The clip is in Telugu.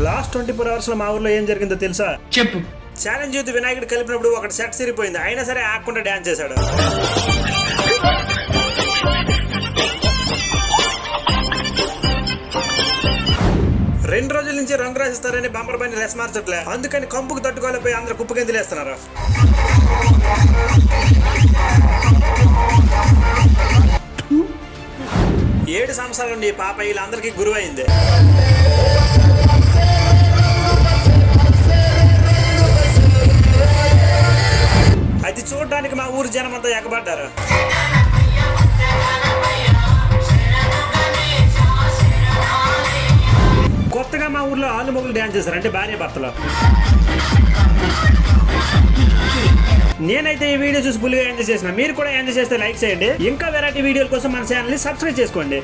లాస్ట్ 24 hours లో మా ఊర్లో ఏం జరిగిందో తెలుసా? చెప్పు. ఛాలెంజ్ యూత్ వినాయకుడు కలిపినప్పుడు ఒకటి సెట్ సిరిపోయింది, అయినా సరే ఆకుండా డాన్స్ చేశాడు. రెండు రోజుల నుంచి రంగు రాసిస్తారని బంపర్ పైన లెస్ మార్చట్లే, అందుకని కంపుకు తట్టుకోలేకపోయి అందరు కుప్ప గెంతులేస్తున్నారు. ఏడు సంవత్సరాల నుండి ఈ పాప వీళ్ళందరికీ గురువైంది. అది చూడడానికి మా ఊరు జనం అంతా ఎగబడ్డారు. కొత్తగా మా ఊర్లో ఆలు మొగులు డ్యాన్స్ చేశారు, అంటే భార్య భర్తలు. నేనైతే ఈ వీడియో చూసి ఫుల్గా ఎంజాయ్ చేసిన. మీరు కూడా ఎంజాయ్ చేస్తే లైక్ చేయండి. ఇంకా వెరైటీ వీడియోల కోసం మన ఛానల్ని సబ్స్క్రైబ్ చేసుకోండి.